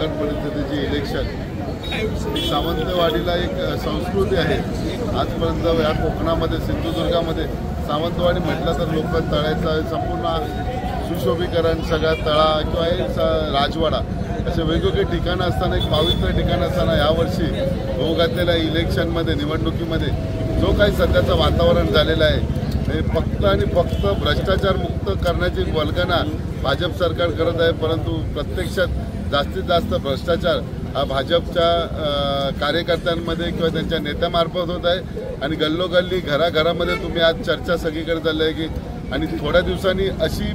नगर परिषदेचे इलेक्शन सावंतवाडीला एक संस्कृती आहे। आजपर्यंत या कोकणामध्ये सिंधुदुर्गामध्ये सावंतवाडी म्हटलं तर लोक तळ्याचं संपूर्ण सुशोभीकरण सगळा तळा किंवा हे राजवाडा असे वेगवेगळे ठिकाणं असताना एक पवित्र ठिकाण असताना यावर्षी होऊ घातलेल्या इलेक्शनमध्ये निवडणुकीमध्ये जो काही सध्याचं वातावरण झालेलं आहे ते फक्त आणि फक्त भ्रष्टाचार मुक्त करण्याची वल्गना भाजप सरकार करत आहे। परंतु प्रत्यक्षात जास्तीत जास्त भ्रष्टाचार हा भाजपच्या कार्यकर्त्यांमध्ये किंवा त्यांच्या नेत्यामार्फत होत आहे आणि गल्लोगल्ली घराघरामध्ये तुम्ही आज चर्चा सगळीकडे चालली आहे की आणि थोड्या दिवसांनी अशी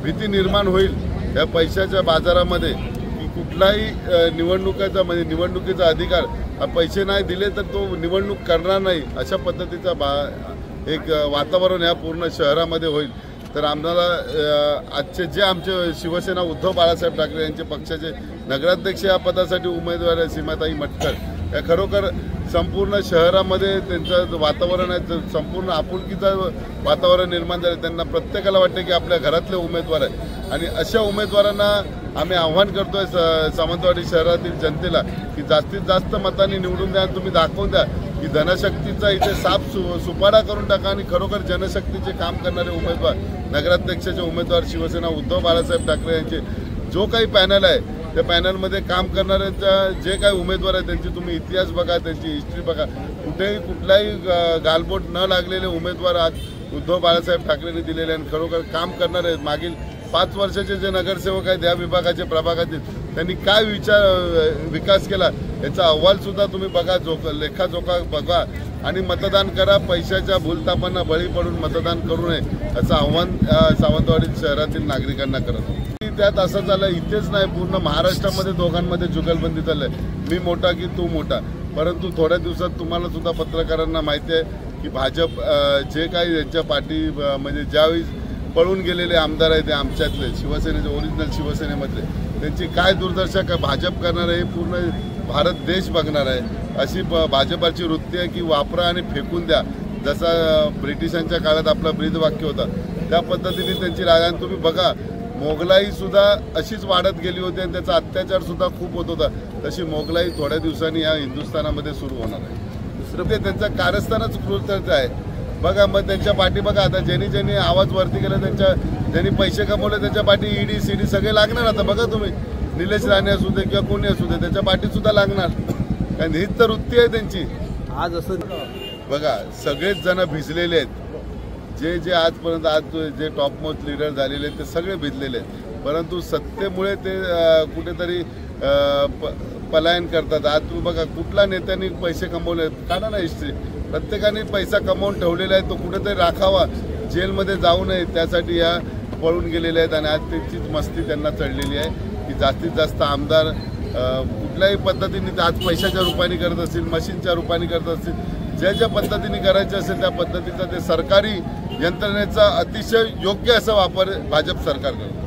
भीती निर्माण होईल या पैशाच्या बाजारामध्ये की कुठलाही निवडणुकीचा अधिकार हा पैसे नाही दिले तर तो निवडणूक करणार नाही अशा पद्धतीचा एक वातावरण या पूर्ण शहरामध्ये होईल। तर आम्हाला आजचे जे आमचे शिवसेना उद्धव बाळासाहेब ठाकरे यांचे पक्षाचे नगराध्यक्ष या पदासाठी उमेदवार आहे सीमाताई मटकर, या खरोखर संपूर्ण शहरामध्ये त्यांचं वातावरण आहे, संपूर्ण आपुलकीचं वातावरण निर्माण झालं। त्यांना प्रत्येकाला वाटतं की आपल्या घरातले उमेदवार आहे आणि अशा उमेदवारांना आम्ही आव्हान करतोय सावंतवाडी शहरातील जनतेला की जास्तीत जास्त मतांनी निवडून द्या। तुम्ही दाखवून द्या की जनशक्तीचा इथे साफ सुपाडा करून टाका आणि खरोखर जनशक्तीचे काम करणारे उमेदवार नगराध्यक्षाचे उमेदवार शिवसेना उद्धव बाळासाहेब ठाकरे यांचे जो काही पॅनल आहे त्या पॅनलमध्ये काम करणाऱ्यांच्या जे काही उमेदवार आहेत त्यांची तुम्ही इतिहास बघा, त्यांची हिस्ट्री बघा, कुठेही कुठलाही गालबोट न लागलेले उमेदवार आज उद्धव बाळासाहेब ठाकरेंनी दिलेले आणि खरोखर काम करणारे आहेत। मागील 5 वर्षाचे जे नगरसेवक आहेत या विभागाचे प्रभागातील त्यांनी काय विकास केला याचा अहवाल सुद्धा तुम्ही बघा, लेखाजोखा बघा आणि मतदान करा। पैशाच्या भूलतापांना बळी पडून मतदान करू नये असं आव्हान सावंतवाडी शहरातील नागरिकांना करत। त्यात असं झालं इथेच नाही पूर्ण महाराष्ट्रामध्ये दोघांमध्ये जुगलबंदी चालली, मी मोठा की तू मोठा। परंतु थोड्या दिवसात तुम्हाला सुद्धा पत्रकारांना माहिती आहे की भाजप जे काही यांच्या पाठी म्हणजे ज्यावेळी पळून गेलेले आमदार आहेत ते आमच्यातले शिवसेनेचे ओरिजिनल शिवसेनेमधले त्यांची काय दुर्दशा का भाजप करणार आहे पूर्ण भारत देश बघणार आहे। अशी भाजपाची वृत्ती आहे की वापरा आणि फेकून द्या, जसा ब्रिटिशांच्या काळात आपला ब्रीदवाक्य होता त्या पद्धतीने त्यांची राजधानी तुम्ही बघा। मोगलाई सुद्धा अशीच वाढत गेली होती आणि त्याचा अत्याचार सुद्धा खूप होत होता, तशी मोगलाई थोड्या दिवसांनी या हिंदुस्थानामध्ये सुरू होणार आहे। दुसरं ते त्यांचं कारस्थानच क्रूरता आहे बघा। मग त्यांच्या पाठी बघा आता ज्यांनी आवाज वरती केला ज्यांनी पैसे कमवले त्यांच्या पाठी ईडी सीडी सगळे लागणार। आता बघा तुम्ही निलेश राणे असू दे किंवा कोणी असू दे त्याच्या पाठी सुद्धा लागणार, कारण हीच तर वृत्ती आहे त्यांची। आज असं बघा सगळेच जण भिजलेले आहेत, जे आजपर्यंत आज जे टॉप मोस्ट लीडर झालेले आहेत ते सगळे भिजलेले आहेत, परंतु सत्तेमुळे ते कुठेतरी पलायन करतात। आज तुम्ही बघा कुठल्या नेत्यांनी पैसे कमवले काढा ना हिस्ट्री, प्रत्येकाने पैसा कमवून ठेवलेला आहे तो कुठेतरी राखावा, जेलमध्ये जाऊ नये त्यासाठी या पळून गेलेले आहेत। आणि आज त्यांचीच मस्ती त्यांना चढलेली आहे की जास्तीत जास्त आमदार कुठल्याही पद्धतीने आज पैशाच्या रूपाने करत असतील, मशीनच्या रूपाने करत असतील, ज्या पद्धतीने करायचे असेल त्या पद्धतीचा ते सरकारी यंत्रणेचा अतिशय योग्य असा वापर भाजप सरकार करतं।